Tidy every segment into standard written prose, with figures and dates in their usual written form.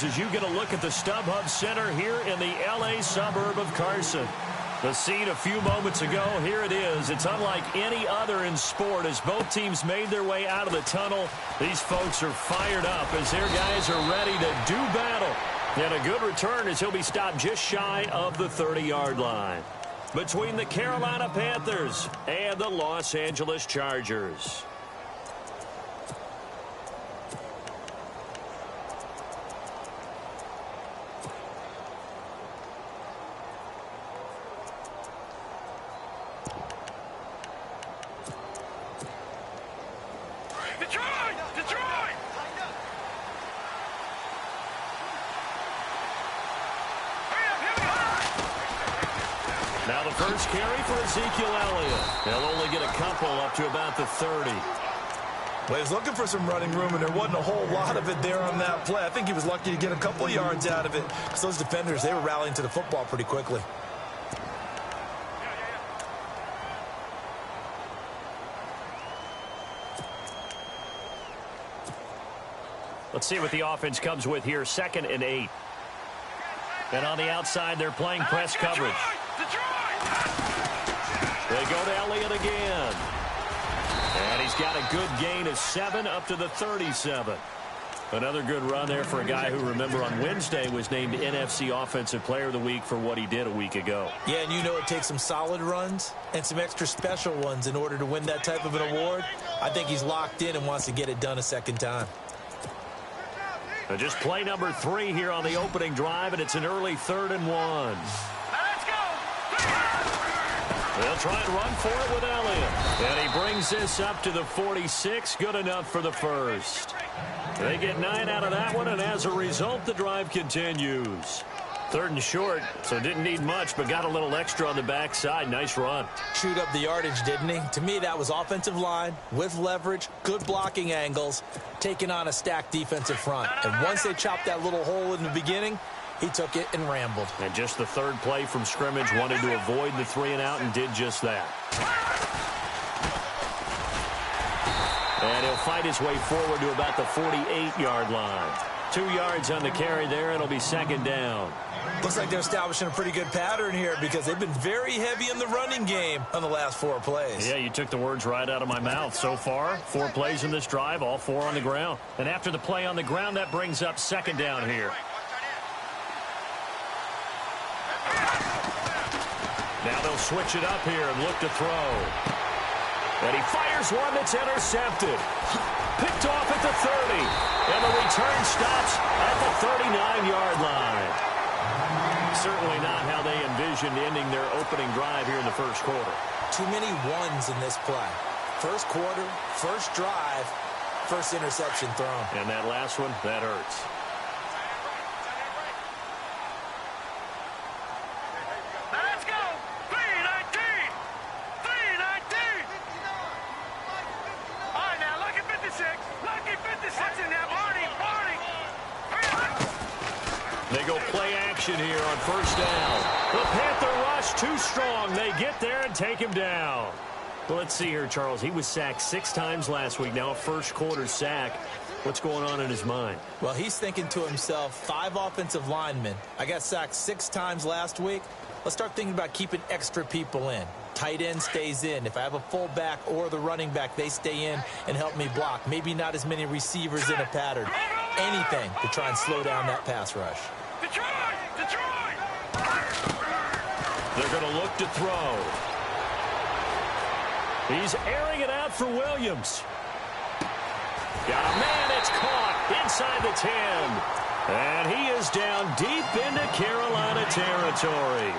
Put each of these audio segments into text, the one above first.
as you get a look at the StubHub Center here in the L.A. suburb of Carson. The scene a few moments ago, here it is. It's unlike any other in sport as both teams made their way out of the tunnel. These folks are fired up as their guys are ready to do battle. And a good return as he'll be stopped just shy of the 30-yard line. Between the Carolina Panthers and the Los Angeles Chargers. Now the first carry for Ezekiel Elliott. They'll only get a couple up to about the 30. Well, he was looking for some running room, and there wasn't a whole lot of it there on that play. I think he was lucky to get a couple yards out of it because those defenders, they were rallying to the football pretty quickly. Let's see what the offense comes with here. 2nd and 8. And on the outside, they're playing press coverage. They go to Elliott again. And he's got a good gain of 7 up to the 37. Another good run there for a guy who, remember, on Wednesday was named NFC Offensive Player of the Week for what he did a week ago. Yeah, and you know it takes some solid runs and some extra special ones in order to win that type of an award. I think he's locked in and wants to get it done a second time. And just play number 3 here on the opening drive, and it's an early 3rd and 1. They'll try and run for it with Elliott. And he brings this up to the 46. Good enough for the first. They get 9 out of that one, and as a result, the drive continues. 3rd and short, so didn't need much, but got a little extra on the backside. Nice run. Chewed up the yardage, didn't he? To me, that was offensive line with leverage, good blocking angles, taking on a stacked defensive front. And once they chopped that little hole in the beginning, he took it and rambled. And just the 3rd play from scrimmage, wanted to avoid the 3-and-out and did just that. And he'll fight his way forward to about the 48-yard line. 2 yards on the carry there, and it'll be 2nd down. Looks like they're establishing a pretty good pattern here because they've been very heavy in the running game on the last 4 plays. Yeah, you took the words right out of my mouth. So far, 4 plays in this drive, all 4 on the ground. And after the play on the ground, that brings up 2nd down here. Now they'll switch it up here and look to throw. And he fires one that's intercepted. Picked off at the 30. And the return stops at the 39-yard line. Certainly not how they envisioned ending their opening drive here in the first quarter. Too many ones in this play. First quarter, first drive, first interception thrown. And that last one, that hurts. They go play action here on first down. The Panther rush too strong. They get there and take him down. Well, let's see here, Charles. He was sacked 6 times last week. Now a first quarter sack. What's going on in his mind? Well, he's thinking to himself, 5 offensive linemen. I got sacked 6 times last week. Let's start thinking about keeping extra people in. Tight end stays in. If I have a fullback or the running back, they stay in and help me block. Maybe not as many receivers in a pattern. Anything to try and slow down that pass rush. They're going to look to throw. He's airing it out for Williams. Got a man, it's caught inside the 10. And he is down deep into Carolina territory.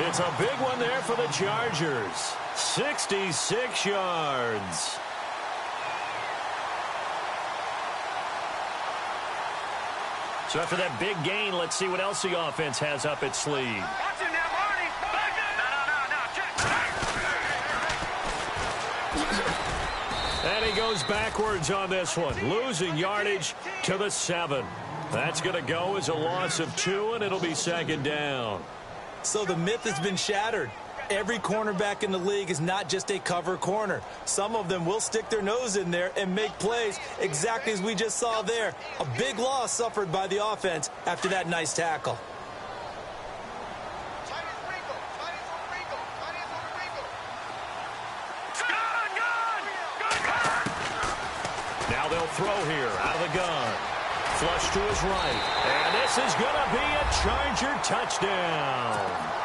It's a big one there for the Chargers. 66 yards. So after that big gain, let's see what else the offense has up its sleeve. And he goes backwards on this one, losing yardage to the 7. That's going to go as a loss of 2, and it'll be 2nd down. So the myth has been shattered. Every cornerback in the league is not just a cover corner. Some of them will stick their nose in there and make plays exactly as we just saw there. A big loss suffered by the offense after that nice tackle. Now they'll throw here out of the gun. Flush to his right. And this is going to be a Charger touchdown.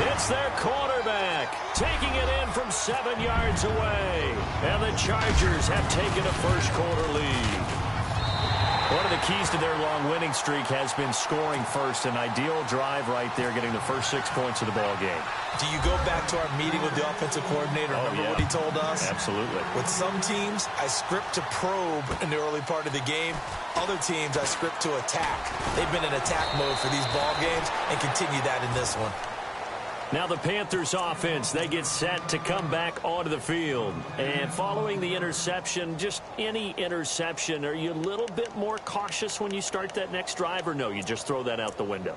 It's their quarterback taking it in from 7 yards away. And the Chargers have taken a first-quarter lead. One of the keys to their long winning streak has been scoring first. An ideal drive right there, getting the first 6 points of the ball game. Do you go back to our meeting with the offensive coordinator? Remember what he told us? Absolutely. With some teams, I script to probe in the early part of the game. Other teams, I script to attack. They've been in attack mode for these ball games and continue that in this one. Now the Panthers offense, they get set to come back onto the field. And following the interception, just any interception, are you a little bit more cautious when you start that next drive, or no, you just throw that out the window?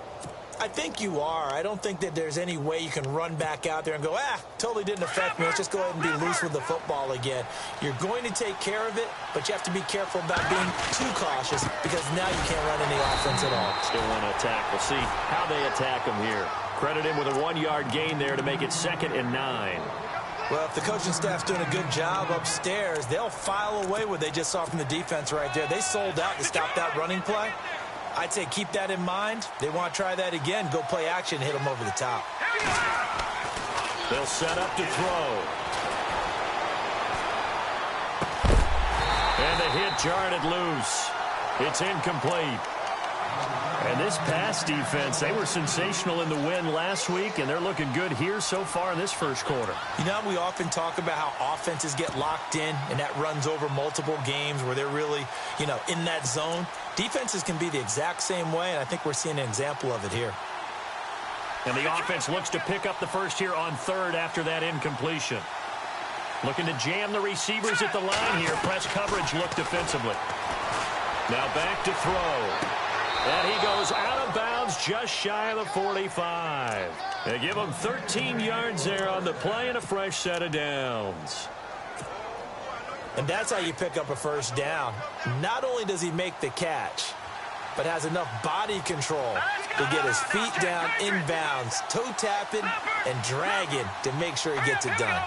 I think you are. I don't think that there's any way you can run back out there and go, totally didn't affect me. Let's just go ahead and be loose with the football again. You're going to take care of it, but you have to be careful about being too cautious because now you can't run any offense at all. Still want to attack. We'll see how they attack them here. Credit him with a 1-yard gain there to make it 2nd and 9. Well, if the coaching staff's doing a good job upstairs, they'll file away what they just saw from the defense right there. They sold out to stop that running play. I'd say keep that in mind. They want to try that again. Go play action, hit them over the top. They'll set up to throw. And the hit jarred it loose. It's incomplete. And this pass defense, they were sensational in the win last week, and they're looking good here so far in this first quarter. You know, we often talk about how offenses get locked in, and that runs over multiple games where they're really, in that zone. Defenses can be the exact same way, and I think we're seeing an example of it here. And the offense looks to pick up the first here on 3rd after that incompletion. Looking to jam the receivers at the line here. Press coverage look defensively. Now back to throw. And he goes out of bounds just shy of the 45. They give him 13 yards there on the play and a fresh set of downs. And that's how you pick up a first down. Not only does he make the catch, but has enough body control to get his feet down inbounds, toe tapping and dragging to make sure he gets it done.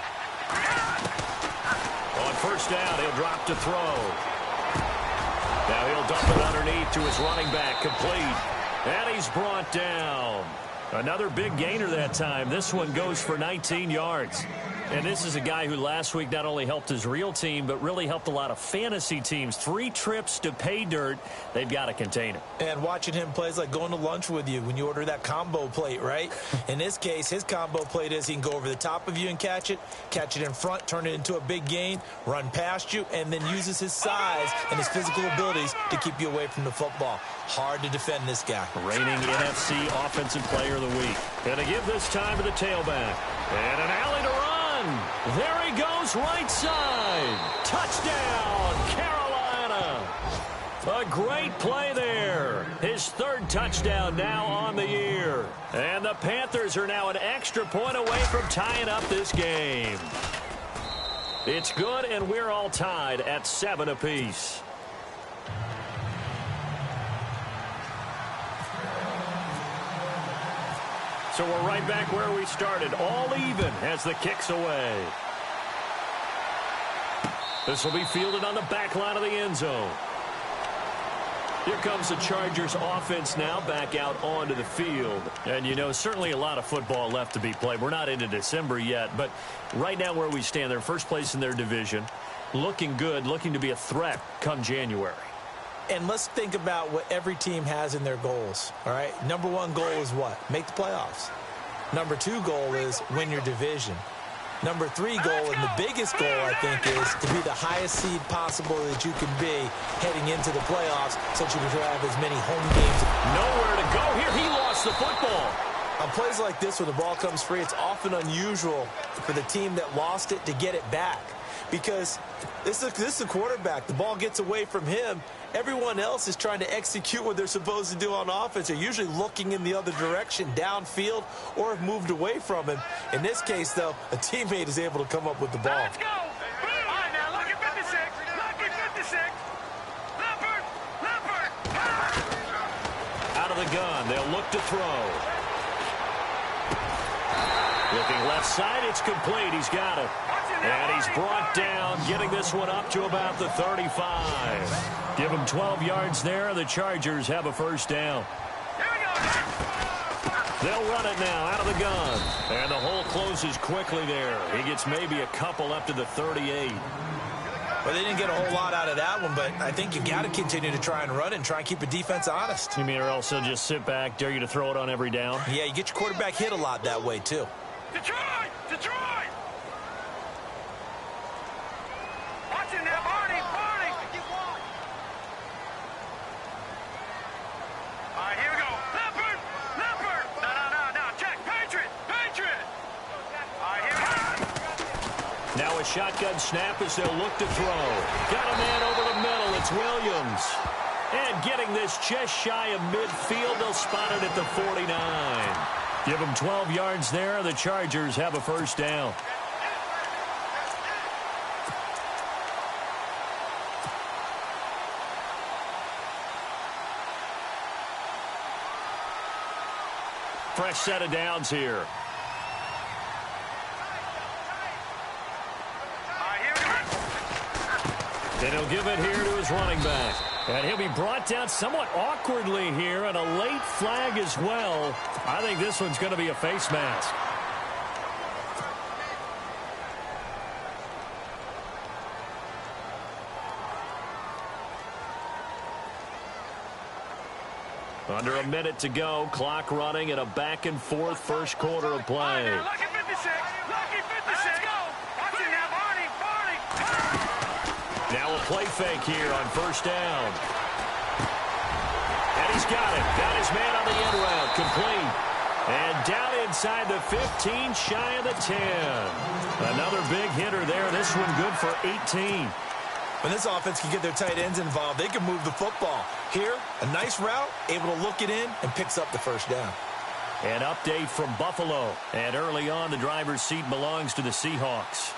On first down, he'll drop to throw. Now he'll dump it underneath to his running back, complete. And he's brought down. Another big gainer that time. This one goes for 19 yards. And this is a guy who last week not only helped his real team, but really helped a lot of fantasy teams. 3 trips to pay dirt. They've got to contain him. And watching him play is like going to lunch with you when you order that combo plate, right? In this case, his combo plate is he can go over the top of you and catch it in front, turn it into a big gain, run past you, and then uses his size and his physical abilities to keep you away from the football. Hard to defend this guy. Reigning NFC Offensive Player of the Week. And to give this time to the tailback. And an alley to run. There he goes, right side. Touchdown, Carolina. A great play there. His 3rd touchdown now on the year. And the Panthers are now an extra point away from tying up this game. It's good, and we're all tied at 7 apiece. So we're right back where we started, all even as the kick's away. This will be fielded on the back line of the end zone. Here comes the Chargers offense now back out onto the field. And, certainly a lot of football left to be played. We're not into December yet, but right now where we stand, they're first place in their division. Looking good, looking to be a threat come January. And let's think about what every team has in their goals, all right? Number 1 goal is what? Make the playoffs. Number 2 goal is win your division. Number 3 goal, and the biggest goal, I think, is to be the highest seed possible that you can be heading into the playoffs so that you can have as many home games. Nowhere to go here. He lost the football. On plays like this, when the ball comes free, it's often unusual for the team that lost it to get it back. because this is a quarterback. The ball gets away from him. Everyone else is trying to execute what they're supposed to do on offense. They're usually looking in the other direction, downfield, or have moved away from him. In this case, though, a teammate is able to come up with the ball. Let's go. All right, now, lucky 56. Lucky 56. Leopard. Out of the gun, they'll look to throw. Looking left side, it's complete. He's got it. And he's brought down, getting this one up to about the 35. Give him 12 yards there. The Chargers have a first down. Here we go. They'll run it now out of the gun. And the hole closes quickly there. He gets maybe a couple up to the 38. Well, they didn't get a whole lot out of that one, but I think you got to continue to try and run and try and keep the defense honest. You mean or else they'll just sit back, dare you to throw it on every down? Yeah, you get your quarterback hit a lot that way, too. Detroit! Watching that, Barney! All right, here we go. Leopard! No. Check. Patriot! All right, here we go. Now a shotgun snap as they'll look to throw. Got a man over the middle. It's Williams. And getting this just shy of midfield, they'll spot it at the 49. Give them 12 yards there. The Chargers have a first down. Fresh set of downs here. And he'll give it here to his running back. And he'll be brought down somewhat awkwardly here, and a late flag as well. I think this one's going to be a face mask. Under a minute to go, clock running, and a back-and-forth first quarter of play. Lucky 56. Let's go. Watching now, Barney. Now a play fake here on first down. And he's got it. Got his man on the end route. Complete. And down inside the 15, shy of the 10. Another big hitter there. This one good for 18. When this offense can get their tight ends involved, they can move the football. Here, a nice route, able to look it in, and picks up the first down. An update from Buffalo. And early on, the driver's seat belongs to the Seahawks.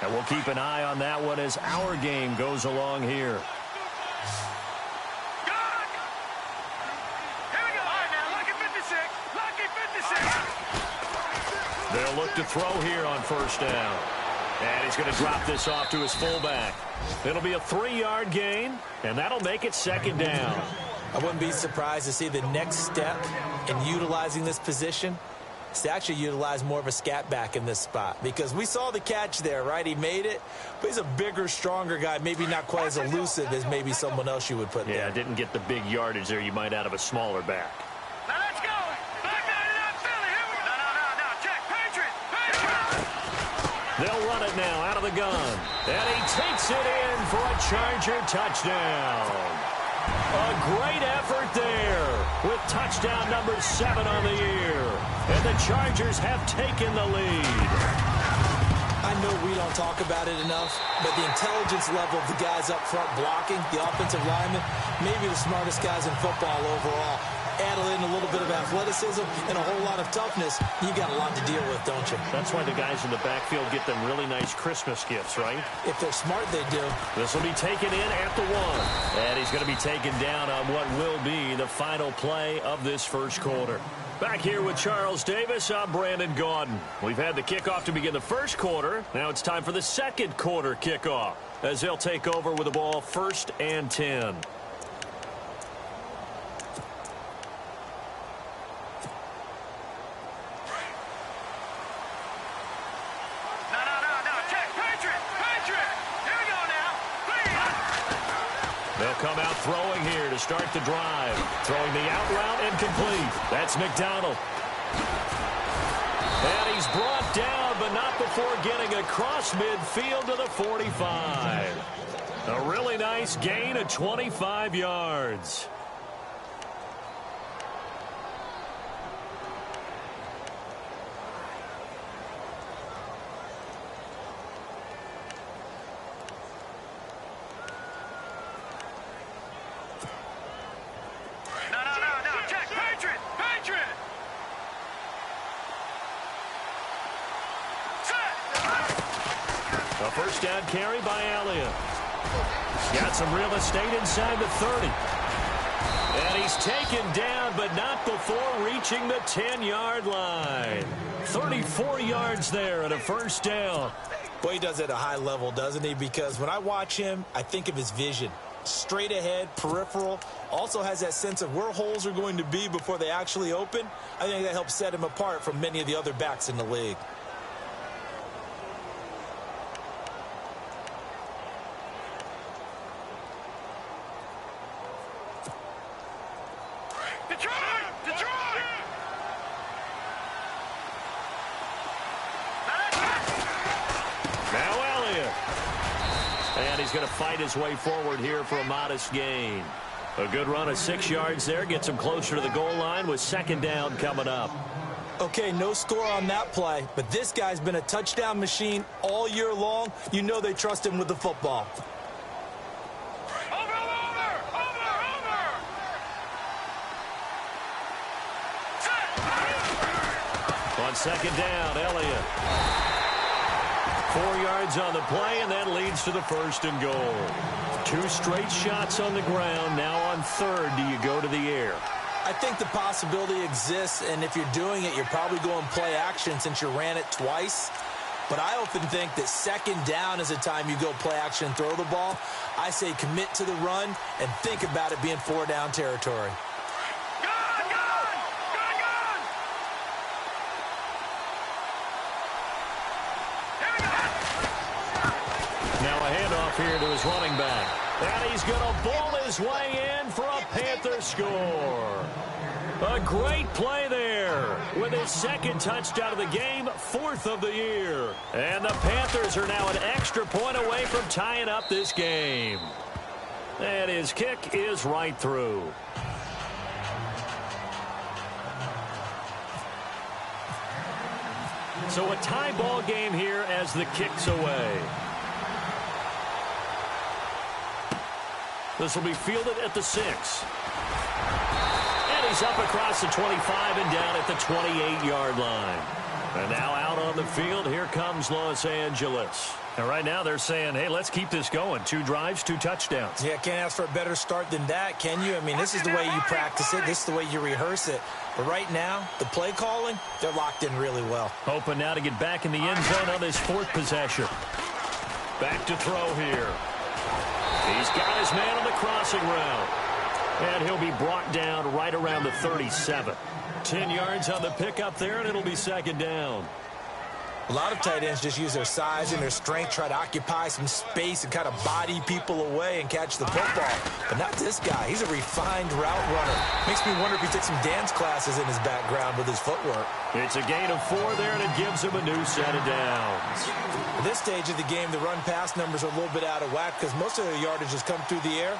And we'll keep an eye on that one as our game goes along here. They'll look to throw here on first down. And he's going to drop this off to his fullback. It'll be a 3-yard gain, and that'll make it second down. I wouldn't be surprised to see the next step in utilizing this position is to actually utilize more of a scat back in this spot. Because we saw the catch there, right? He made it, but he's a bigger, stronger guy, maybe not quite as elusive as maybe someone else you would put there. Yeah, didn't get the big yardage there you might out of a smaller back. Now let's go. Back 99 Philly. Here we go. No. Check. Patriot. They'll run it now out of the gun. And he takes it in for a Charger touchdown. A great effort there with touchdown number 7 on the year. And the Chargers have taken the lead. I know we don't talk about it enough, but the intelligence level of the guys up front blocking, the offensive linemen, maybe the smartest guys in football overall. Add in a little bit of athleticism and a whole lot of toughness, you got a lot to deal with, don't you? That's why the guys in the backfield get them really nice Christmas gifts, right? If they're smart, they do. This will be taken in at the 1. And he's going to be taken down on what will be the final play of this first quarter. Back here with Charles Davis, I'm Brandon Gaudin. We've had the kickoff to begin the first quarter. Now it's time for the second quarter kickoff as they'll take over with the ball 1st and 10. They'll come out throwing here to start the drive. Throwing the out route and complete. That's McDonald. And he's brought down, but not before getting across midfield to the 45. A really nice gain of 25 yards. A first down carry by Elliott. Got some real estate inside the 30. And he's taken down, but not before reaching the 10-yard line. 34 yards there and a first down. Boy, he does it at a high level, doesn't he? Because when I watch him, I think of his vision. Straight ahead, peripheral. Also has that sense of where holes are going to be before they actually open. I think that helps set him apart from many of the other backs in the league. Going to fight his way forward here for a modest gain. A good run of 6 yards there. Gets him closer to the goal line with second down coming up. Okay, no score on that play, but this guy's been a touchdown machine all year long. You know they trust him with the football. On second down, Elliott. 4 yards on the play, and that leads to the first and goal. 2 straight shots on the ground. Now on third, do you go to the air? I think the possibility exists, and if you're doing it, you're probably going play action since you ran it twice. But I often think that second down is the time you go play action and throw the ball. I say commit to the run and think about it being 4-down territory. Here to his running back. And he's going to ball his way in for a Panther score. A great play there with his second touchdown of the game, 4th of the year. And the Panthers are now an extra point away from tying up this game. And his kick is right through. So a tie ball game here as the kick's away. This will be fielded at the 6. And he's up across the 25 and down at the 28-yard line. And now out on the field, here comes Los Angeles. And right now they're saying, hey, let's keep this going. 2 drives, 2 touchdowns. Yeah, can't ask for a better start than that, can you? I mean, this is the way you practice it. This is the way you rehearse it. But right now, the play calling, they're locked in really well. Hoping now to get back in the end zone on this 4th possession. Back to throw here. He's got his man on the crossing route. And he'll be brought down right around the 37. 10 yards on the pickup there, and it'll be second down. A lot of tight ends just use their size and their strength, try to occupy some space and kind of body people away and catch the football. But not this guy. He's a refined route runner. Makes me wonder if he took some dance classes in his background with his footwork. It's a gain of 4 there, and it gives him a new set of downs. At this stage of the game, the run-pass numbers are a little bit out of whack because most of their yardage has come through the air.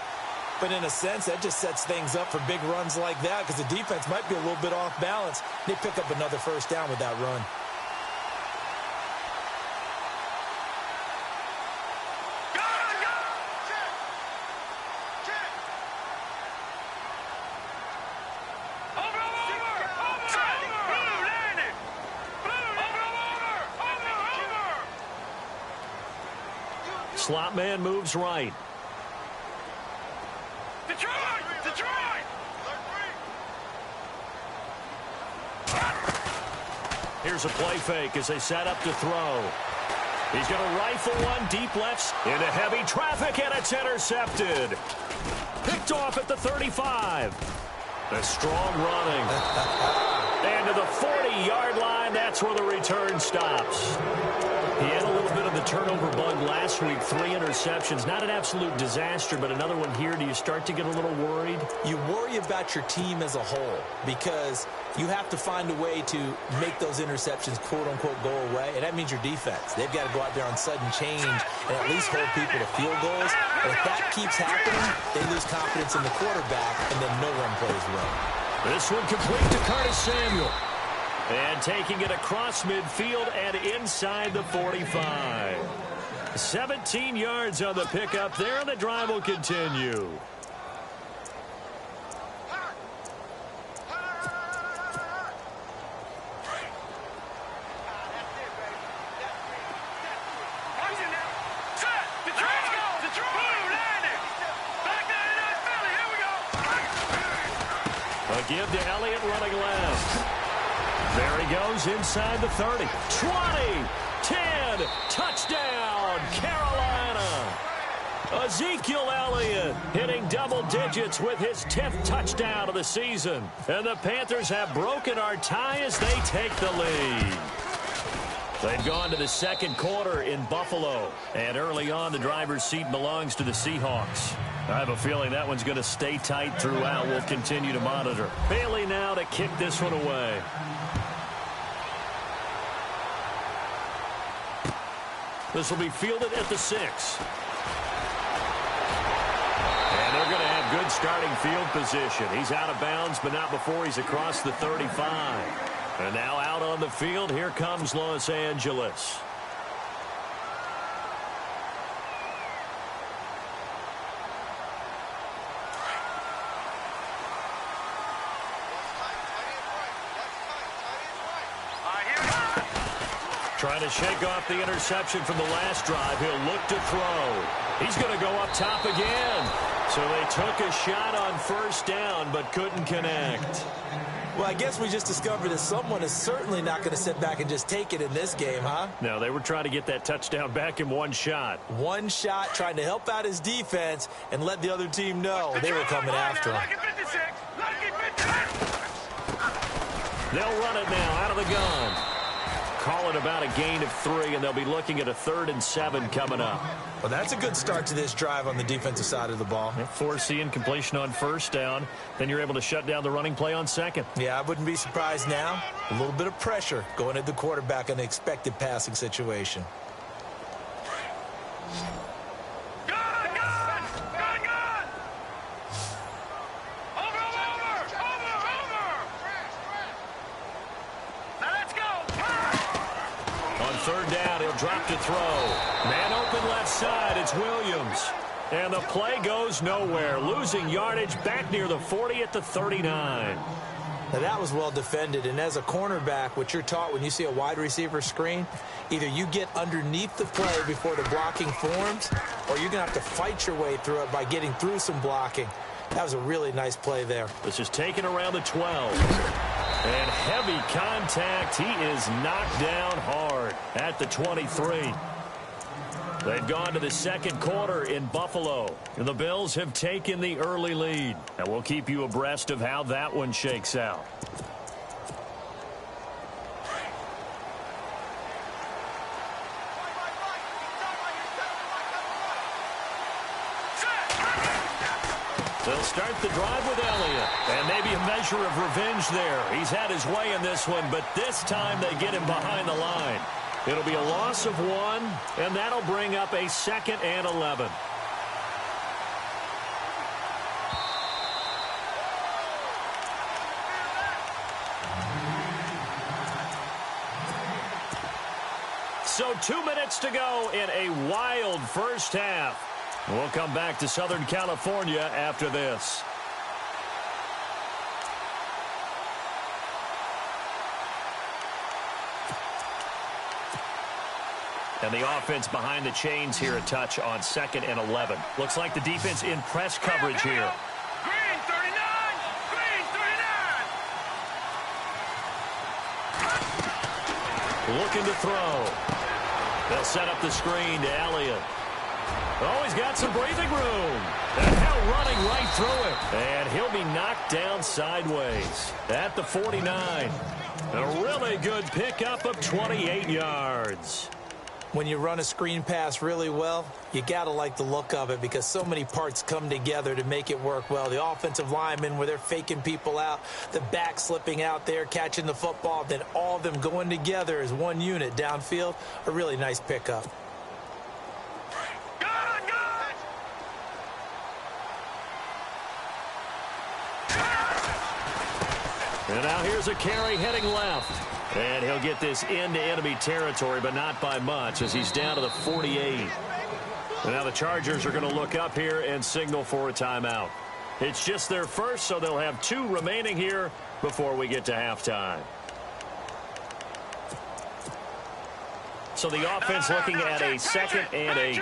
But in a sense, that just sets things up for big runs like that because the defense might be a little bit off balance. They pick up another first down with that run. Slot man moves right. Detroit! Here's a play fake as they set up to throw. He's going to rifle one deep left into heavy traffic, and it's intercepted. Picked off at the 35. The strong running. And to the 40-yard line, that's where the return stops. He had a little bit of the turnover bug last week, 3 interceptions. Not an absolute disaster, but another one here. Do you start to get a little worried? You worry about your team as a whole because you have to find a way to make those interceptions, quote-unquote, go away, and that means your defense. They've got to go out there on sudden change and at least hold people to field goals. And if that keeps happening, they lose confidence in the quarterback, and then no one plays well. This one complete to Curtis Samuel. And taking it across midfield and inside the 45. 17 yards on the pickup there, and the drive will continue. give to Elliott running left. There he goes inside the 30. 20, 10, touchdown, Carolina. Ezekiel Elliott hitting double digits with his 10th touchdown of the season. And the Panthers have broken our tie as they take the lead. They've gone to the second quarter in Buffalo. And early on, the driver's seat belongs to the Seahawks. I have a feeling that one's going to stay tight throughout. We'll continue to monitor. Bailey now to kick this one away. This will be fielded at the 6. And they're going to have good starting field position. He's out of bounds, but not before he's across the 35. And now out on the field, here comes Los Angeles. Trying to shake off the interception from the last drive. He'll look to throw. He's going to go up top again. So they took a shot on first down, but couldn't connect. Well, I guess we just discovered that someone is certainly not going to sit back and just take it in this game, huh? No, they were trying to get that touchdown back in one shot. One shot, trying to help out his defense and let the other team know they were coming after him. They'll run it now out of the gun. Call it about a gain of 3, and they'll be looking at a 3rd and 7 coming up. Well, that's a good start to this drive on the defensive side of the ball. Forcing completion on first down. Then you're able to shut down the running play on second. Yeah, I wouldn't be surprised now. A little bit of pressure going at the quarterback in an expected passing situation. Third down, he'll drop to throw. Man open left side, it's Williams. And the play goes nowhere. Losing yardage back near the 40 at the 39. Now that was well defended, and as a cornerback, what you're taught when you see a wide receiver screen, either you get underneath the play before the blocking forms, or you're going to have to fight your way through it by getting through some blocking. That was a really nice play there. This is taken around the 12. And heavy contact. He is knocked down hard at the 23. They've gone to the second quarter in Buffalo. And the Bills have taken the early lead. And we'll keep you abreast of how that one shakes out. They'll start the drive with Elliott. And maybe a measure of revenge there. He's had his way in this one, but this time they get him behind the line. It'll be a loss of 1, and that'll bring up a 2nd and 11. So 2 minutes to go in a wild first half. We'll come back to Southern California after this. And the offense behind the chains here a touch on 2nd and 11. Looks like the defense in press coverage here. Green 39! Green 39! Looking to throw. They'll set up the screen to Elliott. Oh, he's got some breathing room. And now running right through it. And he'll be knocked down sideways at the 49. A really good pickup of 28 yards. When you run a screen pass really well, you got to like the look of it because so many parts come together to make it work well. The offensive linemen, where they're faking people out, the back slipping out there, catching the football, then all of them going together as one unit downfield, a really nice pickup. And now here's a carry heading left. And he'll get this into enemy territory, but not by much as he's down to the 48. And now the Chargers are going to look up here and signal for a timeout. It's just their first, so they'll have 2 remaining here before we get to halftime. So the offense looking at a 2nd and 8.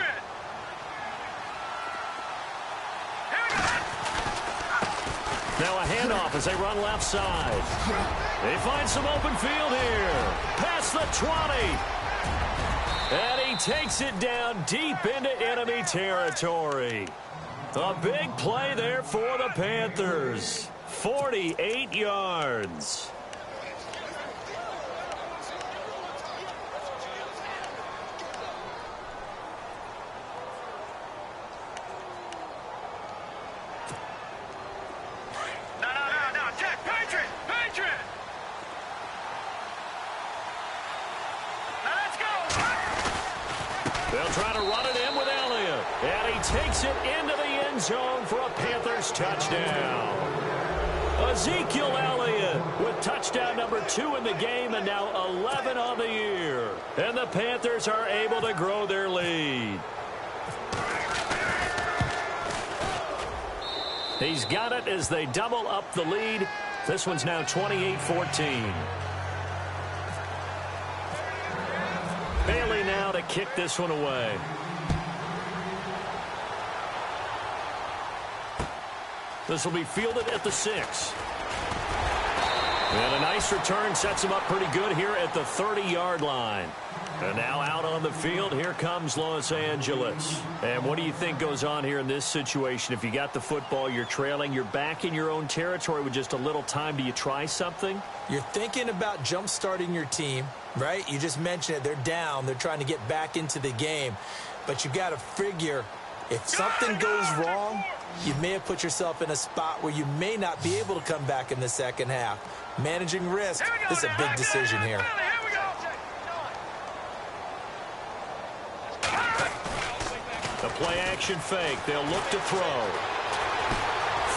Now a handoff as they run left side. They find some open field here. Past the 20. And he takes it down deep into enemy territory. A big play there for the Panthers. 48 yards. They'll try to run it in with Elliott. And he takes it into the end zone for a Panthers touchdown. Ezekiel Elliott with touchdown number 2 in the game and now 11 on the year. And the Panthers are able to grow their lead. He's got it as they double up the lead. This one's now 28-14. Bailey now to kick this one away. This will be fielded at the 6. And a nice return sets him up pretty good here at the 30-yard line. And now out on the field, here comes Los Angeles. And what do you think goes on here in this situation? If you got the football, you're trailing, you're back in your own territory with just a little time. Do you try something? You're thinking about jump-starting your team, right? You just mentioned it. They're down. They're trying to get back into the game. But you got to figure if something goes wrong, you may have put yourself in a spot where you may not be able to come back in the second half. Managing risk, this is a big decision here. The play-action fake. They'll look to throw.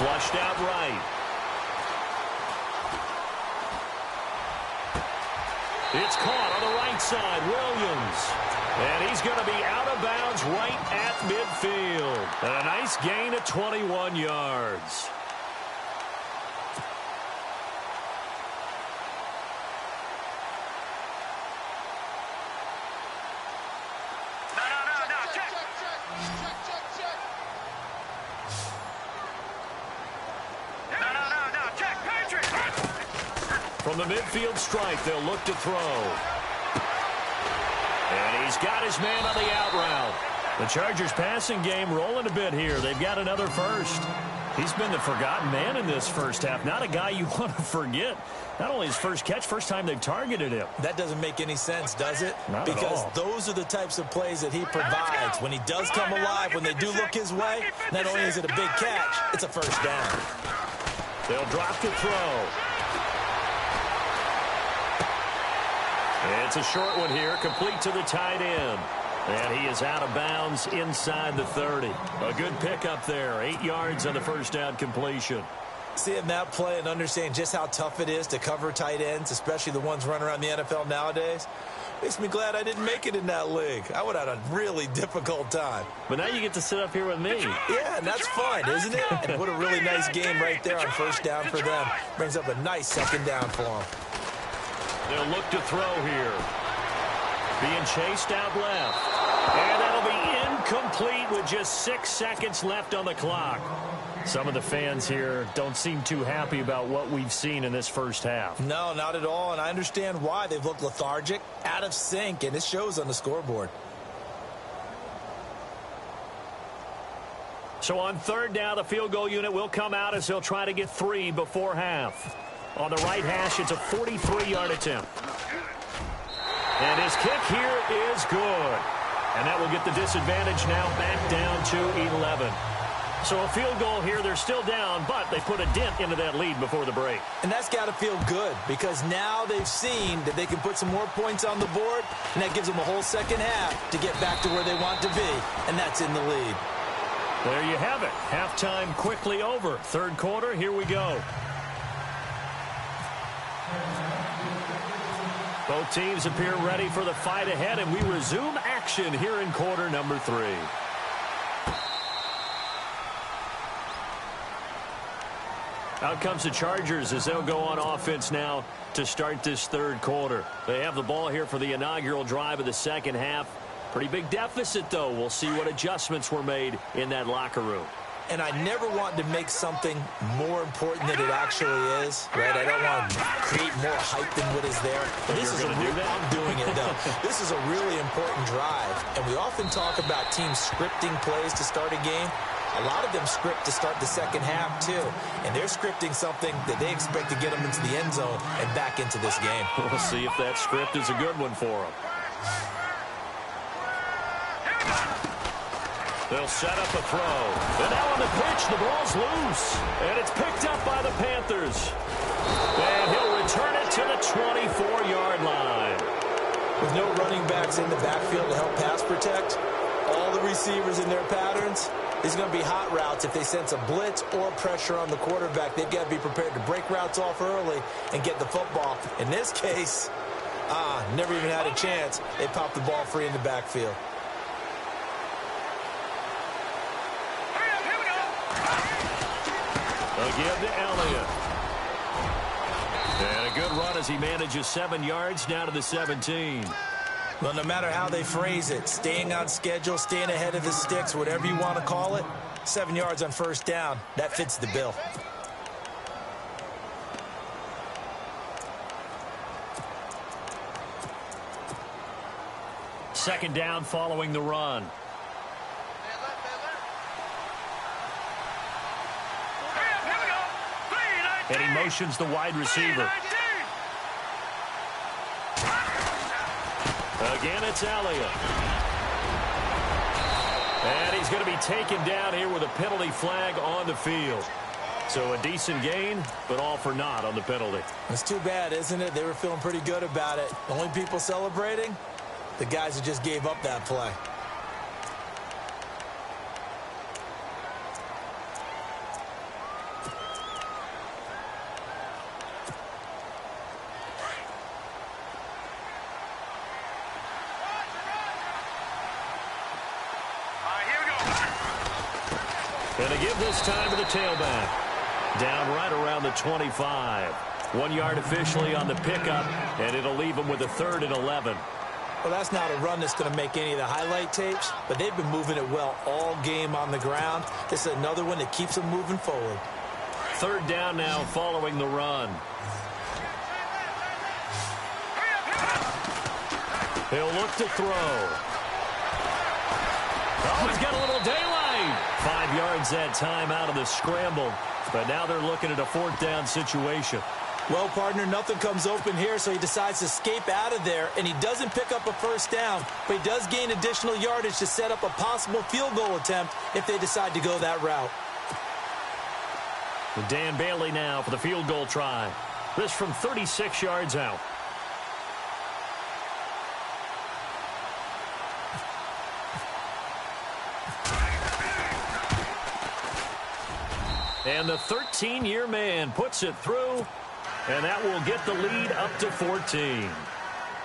Flushed out right. It's caught on the right side. Williams. And he's going to be out of bounds right at midfield. And a nice gain of 21 yards. From the midfield stripe, they'll look to throw. And he's got his man on the out route. The Chargers passing game rolling a bit here. They've got another first. He's been the forgotten man in this first half. Not a guy you want to forget. Not only his first catch, first time they've targeted him. That doesn't make any sense, does it? Not at all. Because those are the types of plays that he provides. When he does come alive, when they do look his way, not only is it a big catch, it's a first down. They'll drop the throw. It's a short one here, complete to the tight end. And he is out of bounds inside the 30. A good pickup there, 8 yards on the first down completion. Seeing that play and understanding just how tough it is to cover tight ends, especially the ones running around the NFL nowadays, makes me glad I didn't make it in that league. I would have had a really difficult time. But now you get to sit up here with me. Yeah, and that's fun, isn't it? And what a really nice game right there on first down for them. Brings up a nice second down for them. They'll look to throw here. Being chased out left. And that'll be incomplete with just 6 seconds left on the clock. Some of the fans here don't seem too happy about what we've seen in this first half. No, not at all, and I understand why. They've looked lethargic, out of sync, and it shows on the scoreboard. So on third down, the field goal unit will come out as they'll try to get 3 before half. On the right hash, it's a 43-yard attempt. And his kick here is good. And that will get the disadvantage now back down to 11. So a field goal here, they're still down, but they put a dent into that lead before the break. And that's got to feel good because now they've seen that they can put some more points on the board, and that gives them a whole second half to get back to where they want to be, and that's in the lead. There you have it. Halftime quickly over. Third quarter, here we go. Both teams appear ready for the fight ahead, and we resume action here in quarter number 3. Out comes the Chargers as they'll go on offense now to start this third quarter. They have the ball here for the inaugural drive of the second half. Pretty big deficit, though. We'll see what adjustments were made in that locker room. and I never want to make something more important than it actually is, right? I don't want to create more hype than what is there. But this is I'm doing it, though. This is a really important drive, and we often talk about teams scripting plays to start a game. A lot of them script to start the second half, too. And they're scripting something that they expect to get them into the end zone and back into this game. We'll see if that script is a good one for them. They'll set up a throw. And now on the pitch, the ball's loose. And it's picked up by the Panthers. And he'll return it to the 24-yard line. With no running backs in the backfield to help pass protect, all the receivers in their patterns, these are going to be hot routes. If they sense a blitz or pressure on the quarterback, they've got to be prepared to break routes off early and get the football. In this case, never even had a chance. They popped the ball free in the backfield. They'll give to Elliott. And a good run as he manages 7 yards down to the 17. Well, no matter how they phrase it, staying on schedule, staying ahead of the sticks, whatever you want to call it, 7 yards on first down, that fits the bill. Second down following the run. And he motions the wide receiver. Again, it's Elliott. And he's going to be taken down here with a penalty flag on the field. So a decent gain, but all for naught on the penalty. It's too bad, isn't it? They were feeling pretty good about it. The only people celebrating, the guys who just gave up that play. And they give this time to the tailback. Down right around the 25. 1 yard officially on the pickup, and it'll leave them with a 3rd and 11. Well, that's not a run that's going to make any of the highlight tapes, but they've been moving it well all game on the ground. This is another one that keeps them moving forward. 3rd down now following the run. He'll look to throw. Oh, he's got a little daylight. 5 yards that time out of the scramble. But now they're looking at a 4th down situation. Well, partner, nothing comes open here, so he decides to escape out of there, and he doesn't pick up a first down, but he does gain additional yardage to set up a possible field goal attempt if they decide to go that route. Dan Bailey now for the field goal try. This from 36 yards out. And the 13-year man puts it through, and that will get the lead up to 14.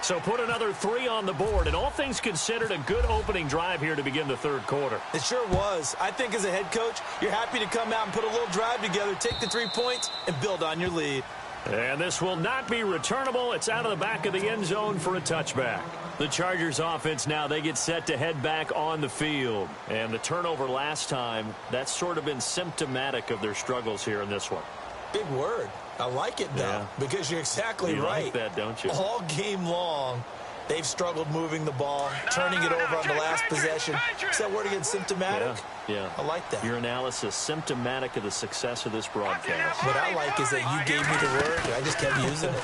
So put another 3 on the board, and all things considered, a good opening drive here to begin the 3rd quarter. It sure was. I think as a head coach, you're happy to come out and put a little drive together, take the 3 points, and build on your lead. And this will not be returnable. It's out of the back of the end zone for a touchback. The Chargers offense now, they get set to head back on the field. And the turnover last time, that's sort of been symptomatic of their struggles here in this one. Big word. I like it, though, because you're exactly right. You like that, don't you? All game long, they've struggled moving the ball, turning it over on the last possession. Is that word again, symptomatic? Yeah. I like that. Your analysis, symptomatic of the success of this broadcast. What I like is that you gave me the word, and I just kept using it.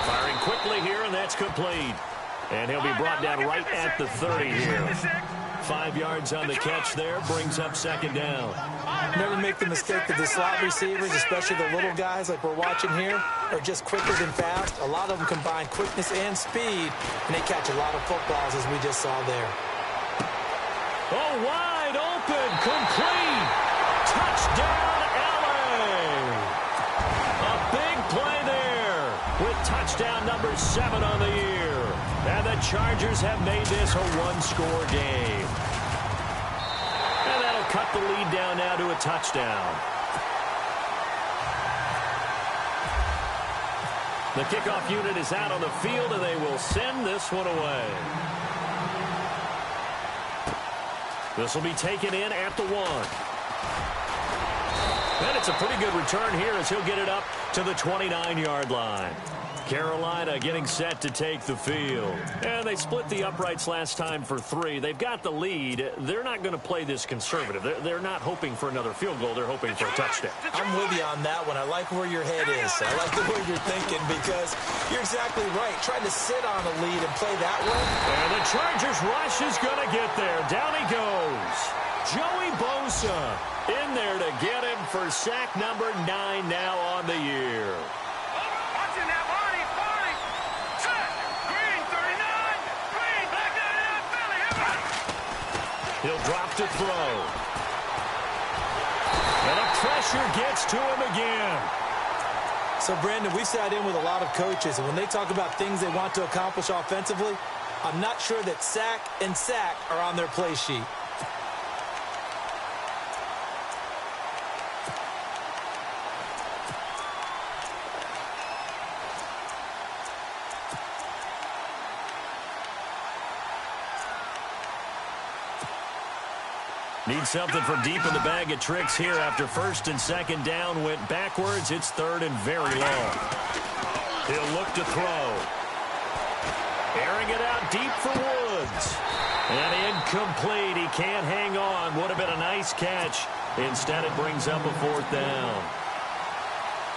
Firing quickly here, and that's complete. And he'll be brought down right at the 30 here. 5 yards on the catch there, brings up 2nd down. Never make the mistake that the slot receivers, especially the little guys like we're watching here, are just quicker than fast. A lot of them combine quickness and speed, and they catch a lot of footballs, as we just saw there. Oh, wide open, complete. Touchdown, LA. A big play there with touchdown number 7 on the year. And the Chargers have made this a 1-score game. And that'll cut the lead down now to a touchdown. The kickoff unit is out on the field, and they will send this one away. This will be taken in at the 1. And it's a pretty good return here as he'll get it up to the 29-yard line. Carolina getting set to take the field. And they split the uprights last time for 3. They've got the lead. They're not going to play this conservative. They're not hoping for another field goal. They're hoping for a touchdown. I'm with you on that one. I like where your head is. I like the way you're thinking because you're exactly right. Trying to sit on a lead and play that way. And the Chargers rush is going to get there. Down he goes. Joey Bosa in there to get him for sack number 9 now on the year. Watching that body, set, Green, 39, Green, back down in that belly, He'll drop to throw. And the pressure gets to him again. So, Brandon, we sat in with a lot of coaches, and when they talk about things they want to accomplish offensively, I'm not sure that sack and sack are on their play sheet. Need something from deep in the bag of tricks here after 1st and 2nd down went backwards. It's 3rd and very long. He'll look to throw. Airing it out deep for Woods. And incomplete. He can't hang on. Would have been a nice catch. Instead, it brings up a 4th down.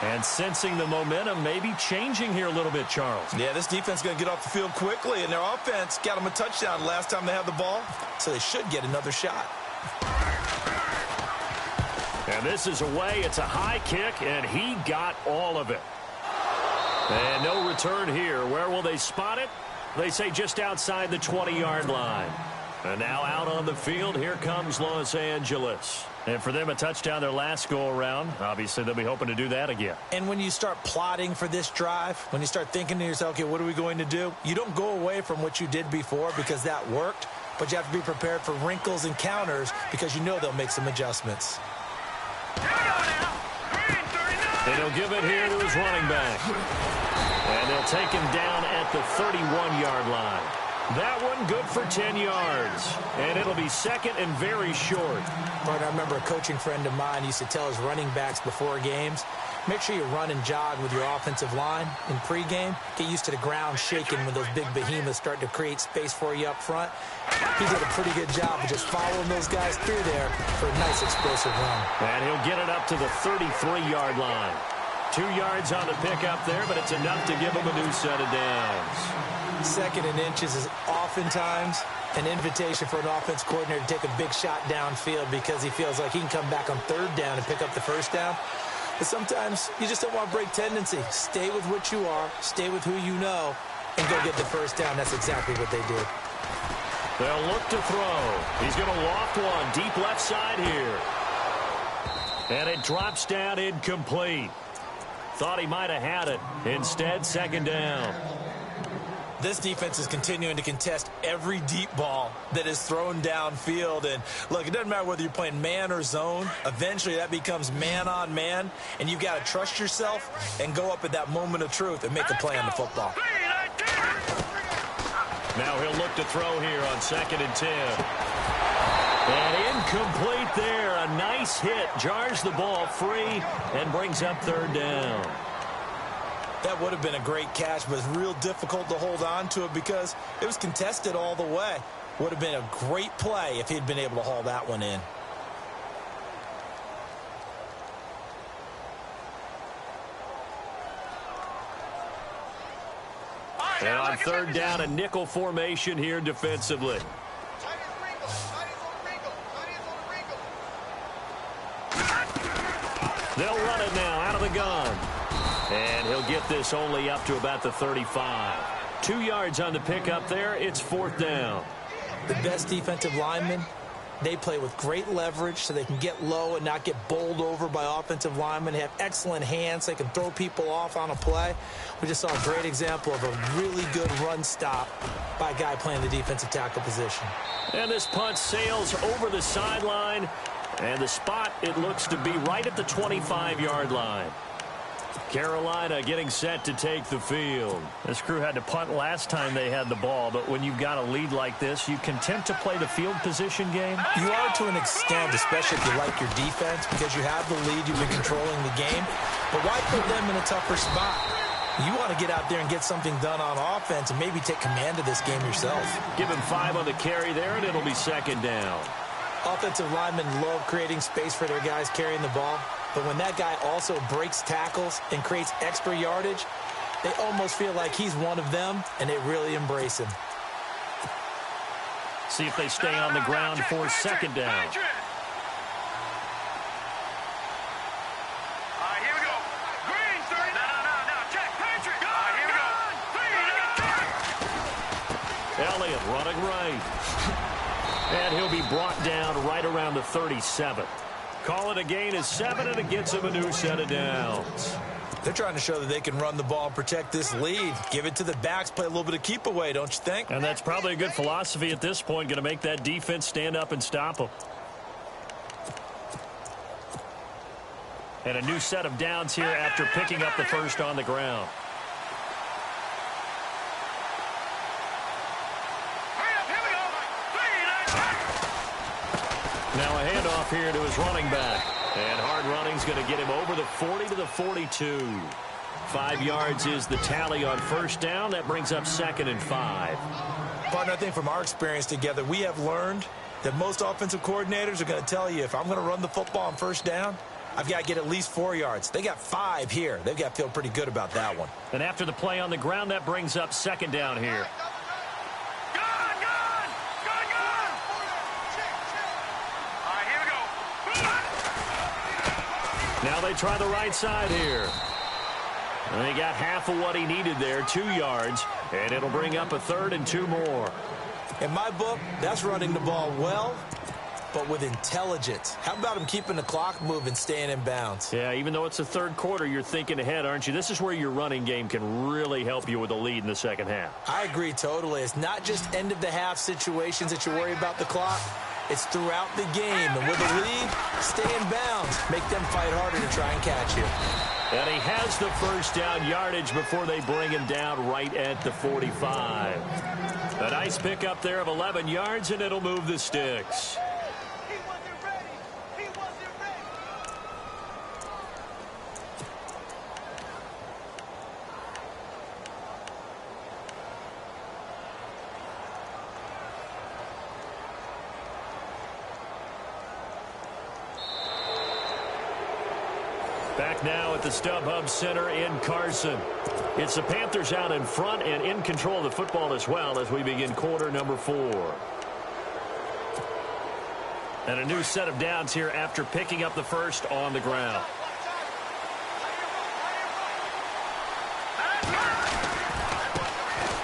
And sensing the momentum maybe changing here a little bit, Charles. Yeah, this defense is going to get off the field quickly, and their offense got them a touchdown last time they had the ball, so they should get another shot. And this is away. It's a high kick, and he got all of it. And no return here. Where will they spot it? They say just outside the 20-yard line. And now out on the field, here comes Los Angeles. And for them, a touchdown their last go-around. Obviously, they'll be hoping to do that again. And when you start plotting for this drive, when you start thinking to yourself, okay, what are we going to do? You don't go away from what you did before because that worked, but you have to be prepared for wrinkles and counters because you know they'll make some adjustments. And he'll give it here to his running back. And they'll take him down at the 31-yard line. That one good for 10 yards. And it'll be 2nd and very short. Right, I remember a coaching friend of mine used to tell his running backs before games, make sure you run and jog with your offensive line in pregame. Get used to the ground shaking when those big behemoths start to create space for you up front. He did a pretty good job of just following those guys through there for a nice explosive run. And he'll get it up to the 33-yard line. 2 yards on the pickup there, but it's enough to give him a new set of downs. 2nd and inches is oftentimes an invitation for an offense coordinator to take a big shot downfield because he feels like he can come back on 3rd down and pick up the 1st down. But sometimes you just don't want to break tendency. Stay with what you are, stay with who you know, and go get the 1st down. That's exactly what they did. They'll look to throw. He's going to loft one deep left side here. And it drops down incomplete. Thought he might have had it. Instead, 2nd down. This defense is continuing to contest every deep ball that is thrown downfield. And, look, it doesn't matter whether you're playing man or zone. Eventually, that becomes man-on-man, and you've got to trust yourself and go up at that moment of truth and make a play on the football. Now he'll look to throw here on 2nd and 10. And incomplete there. A nice hit. Jars the ball free and brings up 3rd down. That would have been a great catch, but it's real difficult to hold on to it because it was contested all the way. Would have been a great play if he'd been able to haul that one in. And on 3rd down, a nickel formation here defensively. They'll run it now out of the gun. And he'll get this only up to about the 35. 2 yards on the pickup there. It's 4th down. The best defensive linemen, they play with great leverage so they can get low and not get bowled over by offensive linemen. They have excellent hands. They can throw people off on a play. We just saw a great example of a really good run stop by a guy playing the defensive tackle position. And this punt sails over the sideline. And the spot, it looks to be right at the 25-yard line. Carolina getting set to take the field. This crew had to punt last time they had the ball, but when you've got a lead like this, you content to play the field position game? You are to an extent, especially if you like your defense, because you have the lead, you've been controlling the game. But why put them in a tougher spot? You want to get out there and get something done on offense and maybe take command of this game yourself. Give him 5 on the carry there, and it'll be second down. Offensive linemen love creating space for their guys carrying the ball. But when that guy also breaks tackles and creates extra yardage, they almost feel like he's one of them, and they really embrace him. See if they stay on the ground for second down. Elliott running right. And he'll be brought down right around the 37. Call it a gain of 7, and it gets him a new set of downs. They're trying to show that they can run the ball and protect this lead. Give it to the backs, play a little bit of keep away, don't you think? And that's probably a good philosophy at this point, going to make that defense stand up and stop them. And a new set of downs here after picking up the first on the ground. Now a handoff here to his running back. And hard running's going to get him over the 40 to the 42. 5 yards is the tally on first down. That brings up 2nd and 5. Partner, I think from our experience together, we have learned that most offensive coordinators are going to tell you, if I'm going to run the football on first down, I've got to get at least 4 yards. They got 5 here. They've got to feel pretty good about that one. And after the play on the ground, that brings up 2nd down here. Now they try the right side here. And they got half of what he needed there, 2 yards, and it'll bring up a 3rd and 2 more. In my book, that's running the ball well, but with intelligence. How about him keeping the clock moving, staying in bounds? Yeah, even though it's the 3rd quarter, you're thinking ahead, aren't you? This is where your running game can really help you with a lead in the second half. I agree totally. It's not just end-of-the-half situations that you worry about the clock. It's throughout the game, and with a lead, stay in bounds. Make them fight harder to try and catch you. And he has the first down yardage before they bring him down right at the 45. A nice pickup there of 11 yards, and it'll move the sticks. Back now at the StubHub Center in Carson. It's the Panthers out in front and in control of the football as well as we begin quarter number 4. And a new set of downs here after picking up the first on the ground.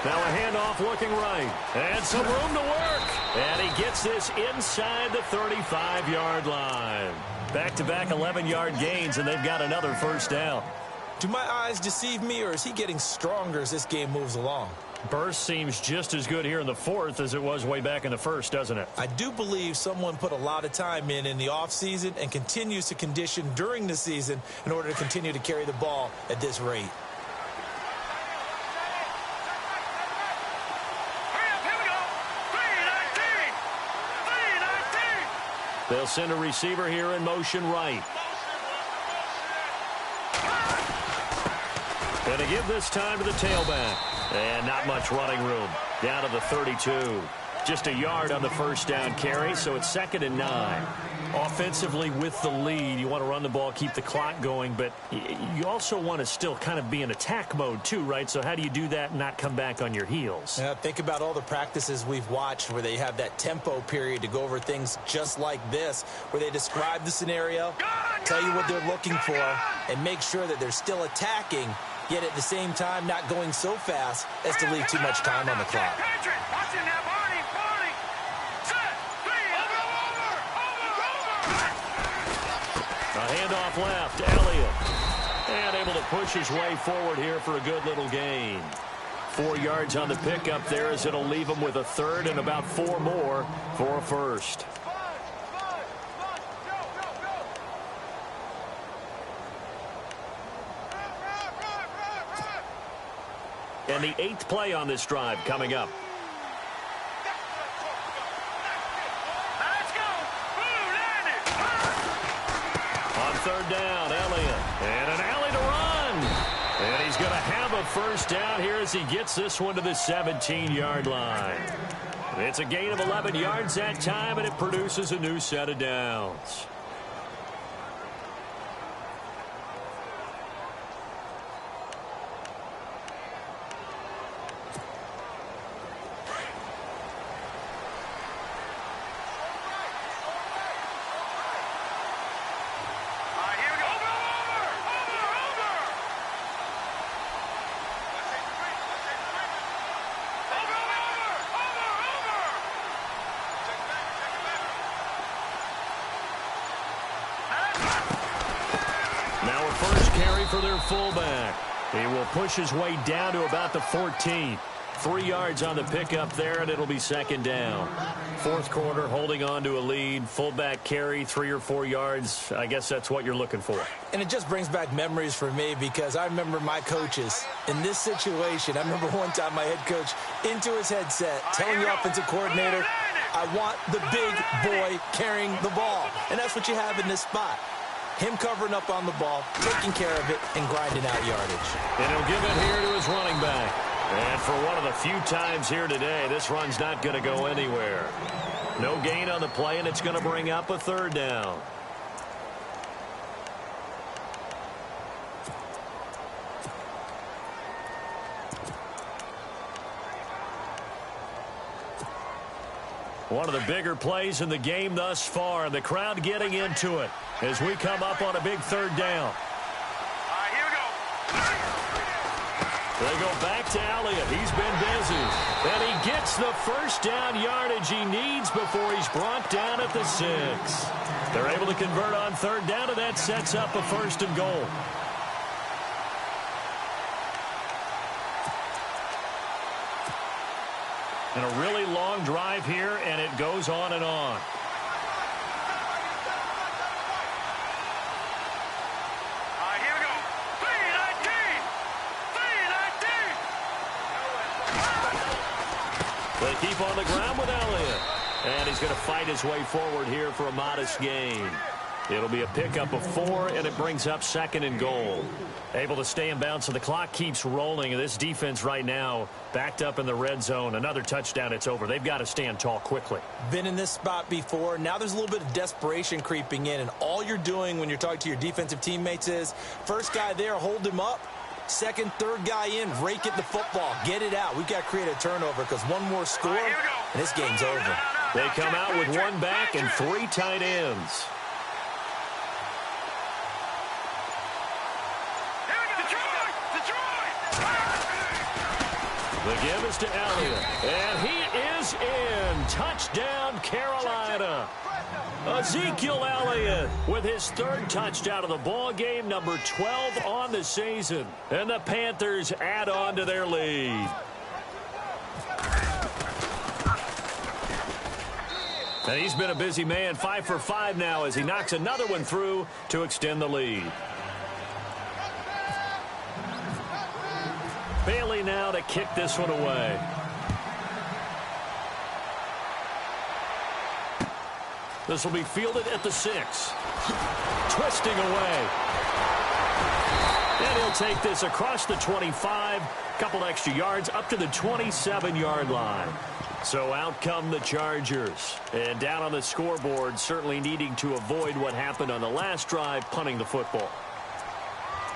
Now a handoff looking right. And some room to work. And he gets this inside the 35-yard line. Back-to-back 11-yard gains, and they've got another first down. Do my eyes deceive me, or is he getting stronger as this game moves along? Burst seems just as good here in the 4th as it was way back in the 1st, doesn't it? I do believe someone put a lot of time in the offseason and continues to condition during the season in order to continue to carry the ball at this rate. They'll send a receiver here in motion right. And to give this time to the tailback. And not much running room. Down to the 32. Just a yard on the first down carry, so it's 2nd and 9. Offensively with the lead, you want to run the ball, keep the clock going, but you also want to still kind of be in attack mode too, right? So how do you do that and not come back on your heels? Yeah, think about all the practices we've watched where they have that tempo period to go over things just like this, where they describe the scenario, tell you what they're looking for, and make sure that they're still attacking, yet at the same time not going so fast as to leave too much time on the clock. A handoff left, Elliott. And able to push his way forward here for a good little gain. 4 yards on the pickup there as it'll leave him with a 3rd and about 4 more for a first. and the 8th play on this drive coming up. Let's go. Ooh, landed. On 3rd down, Elliott. And an alley to run. And he's going to have a first down here as he gets this one to the 17-yard line. It's a gain of 11 yards that time, and it produces a new set of downs. For their fullback. He will push his way down to about the 14. 3 yards on the pickup there, and it'll be 2nd down. 4th quarter, holding on to a lead. Fullback carry, 3 or 4 yards. I guess that's what you're looking for. And it just brings back memories for me because I remember my coaches in this situation. I remember one time my head coach into his headset telling the offensive coordinator, I want the big boy carrying the ball. And that's what you have in this spot. Him covering up on the ball, taking care of it, and grinding out yardage. And he'll give it here to his running back. And for one of the few times here today, this run's not going to go anywhere. No gain on the play, and it's going to bring up a 3rd down. One of the bigger plays in the game thus far, and the crowd getting into it as we come up on a big 3rd down. Here we go. They go back to Elliott. He's been busy. And he gets the first down yardage he needs before he's brought down at the 6. They're able to convert on 3rd down, and that sets up a 1st and goal. And a really long drive here, and it goes on and on. Here we go. 319. They keep on the ground with Elliott. And he's going to fight his way forward here for a modest gain. It'll be a pickup of 4, and it brings up 2nd and goal. Able to stay in bounds, so the clock keeps rolling. And this defense right now backed up in the red zone. Another touchdown, it's over. They've got to stand tall quickly. Been in this spot before. Now there's a little bit of desperation creeping in. And all you're doing when you're talking to your defensive teammates is, first guy there, hold him up. 2nd, 3rd guy in, rake at the football. Get it out. We've got to create a turnover because one more score, and this game's over. They come out with 1 back and 3 tight ends. The give is to Elliott, and he is in. Touchdown, Carolina. Ezekiel Elliott with his 3rd touchdown of the ball game, number 12 on the season. And the Panthers add on to their lead. And he's been a busy man, 5 for 5 now as he knocks another one through to extend the lead. Bailey now to kick this one away. This will be fielded at the 6. Twisting away. And he'll take this across the 25. Couple extra yards up to the 27-yard line. So out come the Chargers. And down on the scoreboard, certainly needing to avoid what happened on the last drive, punting the football.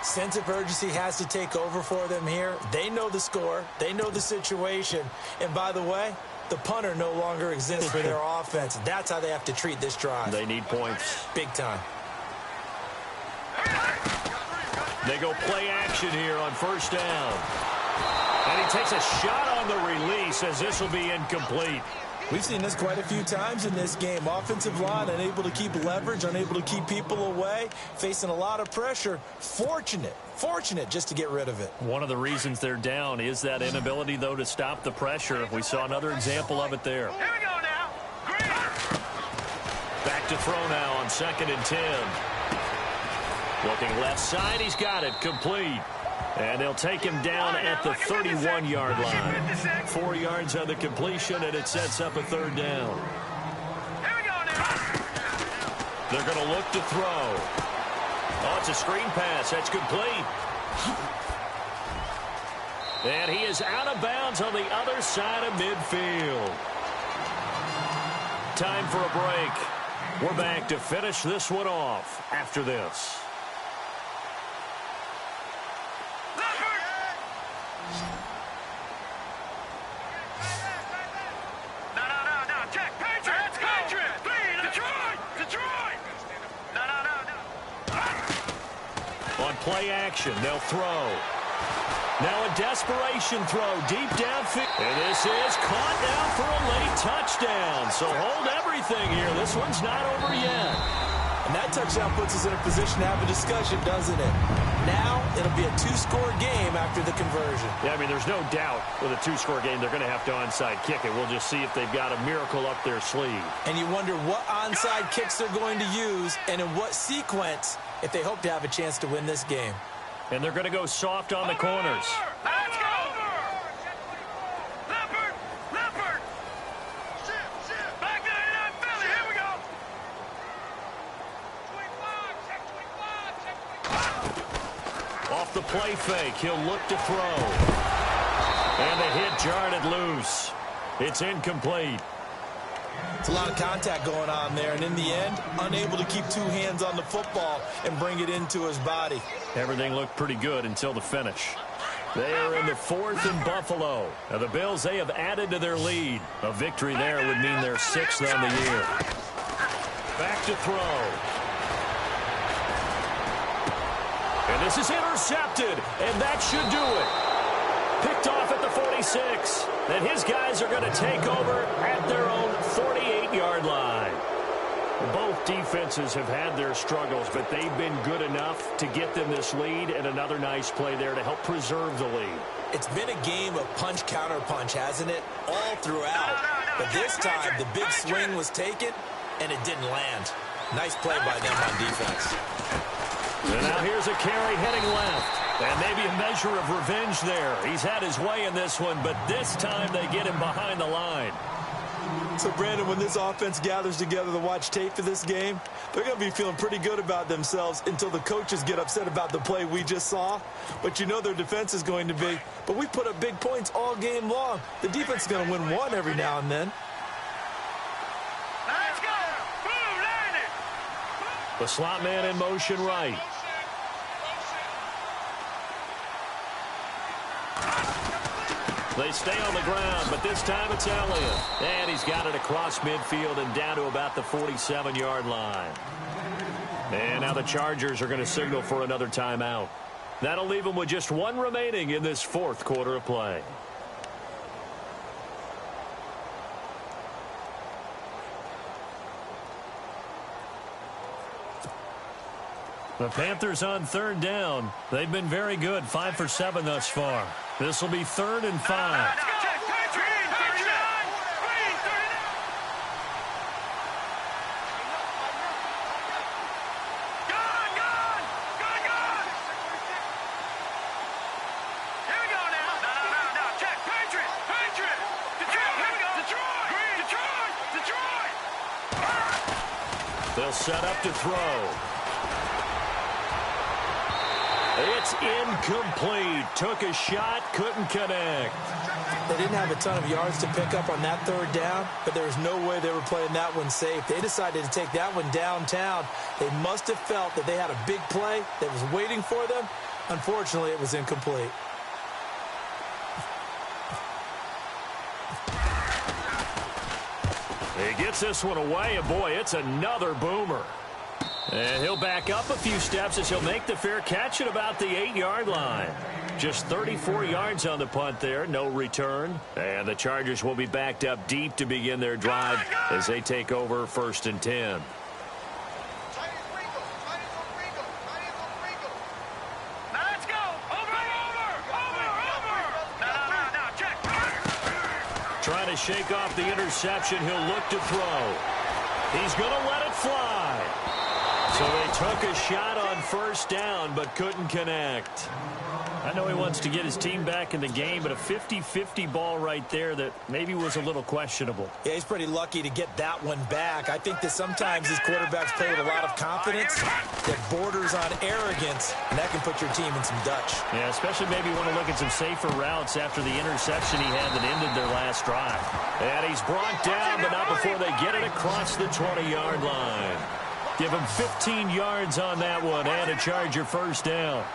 Sense of urgency has to take over for them here. They know the score. They know the situation. And by the way, the punter no longer exists for their offense. That's how they have to treat this drive. They need points. Big time. They go play action here on 1st down. And he takes a shot on the release as this will be incomplete. We've seen this quite a few times in this game. Offensive line unable to keep leverage, unable to keep people away, facing a lot of pressure. Fortunate just to get rid of it. One of the reasons they're down is that inability, though, to stop the pressure. We saw another example of it there. Here we go now. Back to throw now on 2nd and 10. Looking left side, he's got it, complete. And they'll take him down at the 31-yard line. 4 yards on the completion, and it sets up a third down. Here we go now. They're going to look to throw. Oh, it's a screen pass. That's complete. And he is out of bounds on the other side of midfield. Time for a break. We're back to finish this one off after this. Play action. They'll throw. Now a desperation throw deep downfield. And this is caught now for a late touchdown. So hold everything here. This one's not over yet. And that touchdown puts us in a position to have a discussion, doesn't it? Now it'll be a 2-score game after the conversion. Yeah, I mean, there's no doubt with a 2-score game they're going to have to onside kick it. We'll just see if they've got a miracle up their sleeve. And you wonder what onside kicks they're going to use and in what sequence if they hope to have a chance to win this game. And they're going to go soft on the corners. Let's go! Leopard! Leopard! Back 99 Philly, here we go! Off the play fake, he'll look to throw. And the hit jarred it loose. It's incomplete. It's a lot of contact going on there, and in the end, unable to keep 2 hands on the football and bring it into his body. Everything looked pretty good until the finish. They are in the 4th and Buffalo. Now the Bills, they have added to their lead. A victory there would mean they're 6th on the year. Back to throw. And this is intercepted, and that should do it. Picked off at the 46. And his guys are going to take over at their own 48-yard line. Both defenses have had their struggles, but they've been good enough to get them this lead, and another nice play there to help preserve the lead. It's been a game of punch-counter-punch, hasn't it? All throughout. But this time, the big swing was taken, and it didn't land. Nice play by them on defense. And now here's a carry heading left. And maybe a measure of revenge there. He's had his way in this one, but this time they get him behind the line. So, Brandon, when this offense gathers together to watch tape for this game, they're going to be feeling pretty good about themselves until the coaches get upset about the play we just saw. But you know their defense is going to be. But we put up big points all game long. The defense is going to win one every now and then. Let's go! Boom, landed! The slot man in motion right. They stay on the ground, but this time it's Elliott. And he's got it across midfield and down to about the 47-yard line. And now the Chargers are going to signal for another timeout. That'll leave them with just 1 remaining in this 4th quarter of play. The Panthers on 3rd down. They've been very good, 5 for 7 thus far. This will be 3rd and 5. They'll set up to throw. It's incomplete. Took a shot, couldn't connect. They didn't have a ton of yards to pick up on that 3rd down, but there was no way they were playing that one safe. They decided to take that one downtown. They must have felt that they had a big play that was waiting for them. Unfortunately, it was incomplete. He gets this one away, and boy, it's another boomer. And he'll back up a few steps as he'll make the fair catch at about the 8-yard line. Just 34 yards on the punt there, no return. And the Chargers will be backed up deep to begin their drive as they take over 1st and 10. Trying to shake off the interception, he'll look to throw. He's going to let it fly. So they took a shot on 1st down, but couldn't connect. I know he wants to get his team back in the game, but a 50-50 ball right there that maybe was a little questionable. Yeah, he's pretty lucky to get that one back. I think that sometimes these quarterbacks play with a lot of confidence that borders on arrogance, and that can put your team in some Dutch. Yeah, especially maybe want to look at some safer routes after the interception he had that ended their last drive. And he's brought down, but not before they get it across the 20-yard line. Give him 15 yards on that one and a Charger first down.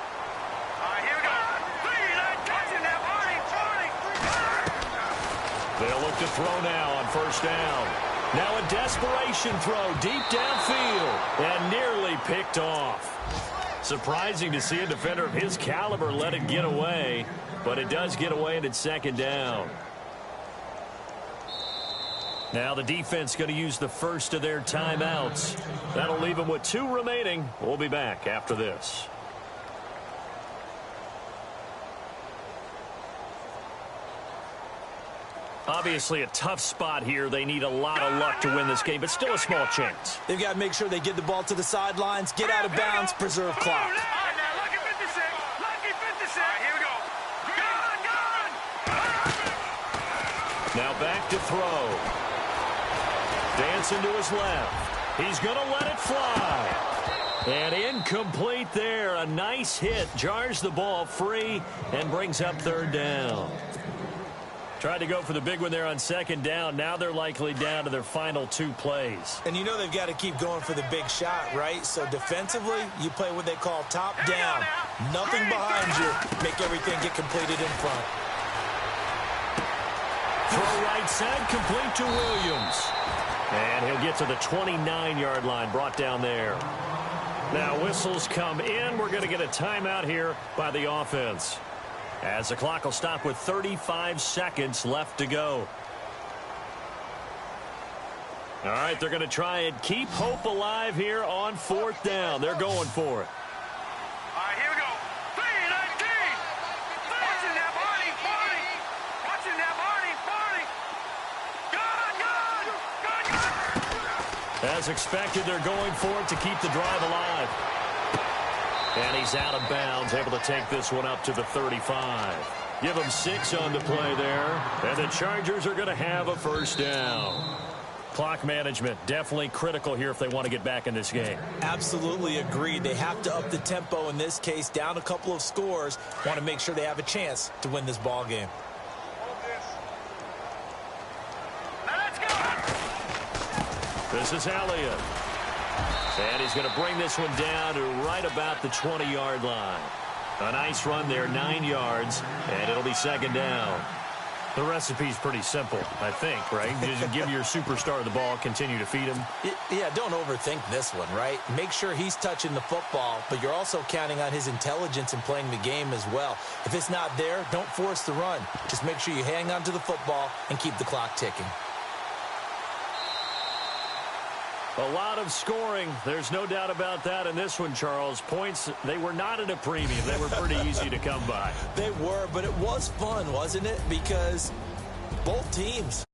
They'll look to throw now on first down. Now a desperation throw deep downfield and nearly picked off. Surprising to see a defender of his caliber let it get away, but it does get away and it's second down. Now the defense going to use the first of their timeouts. That'll leave them with 2 remaining. We'll be back after this. Obviously a tough spot here. They need a lot of luck to win this game, but still a small chance. They've got to make sure they get the ball to the sidelines, get out of bounds, preserve clock. Now back to throw. Dancing to his left. He's going to let it fly. And incomplete there. A nice hit. Jars the ball free and brings up third down. Tried to go for the big one there on second down. Now they're likely down to their final 2 plays. And you know they've got to keep going for the big shot, right? So defensively, you play what they call top down. Nothing behind you. Make everything get completed in front. Throw right side, complete to Williams. And he'll get to the 29-yard line, brought down there. Now whistles come in. We're going to get a timeout here by the offense, as the clock will stop with 35 seconds left to go. All right, they're going to try and keep hope alive here on fourth down. They're going for it. All right, here we go. 3-19. Watching that, Barney. Watching that, Barney. Good. As expected, they're going for it to keep the drive alive. And he's out of bounds, able to take this one up to the 35. Give him 6 on the play there. And the Chargers are going to have a first down. Clock management definitely critical here if they want to get back in this game. Absolutely agreed. They have to up the tempo in this case, down a couple of scores. Want to make sure they have a chance to win this ball game. Let's go. This is Elliott. And he's going to bring this one down to right about the 20-yard line. A nice run there, 9 yards, and it'll be second down. The recipe's pretty simple, I think, right? You just give your superstar the ball, continue to feed him. Yeah, don't overthink this one, right? Make sure he's touching the football, but you're also counting on his intelligence in playing the game as well. If it's not there, don't force the run. Just make sure you hang on to the football and keep the clock ticking. A lot of scoring. There's no doubt about that in this one, Charles. Points, they were not at a premium. They were pretty easy to come by. They were, but it was fun, wasn't it? Because both teams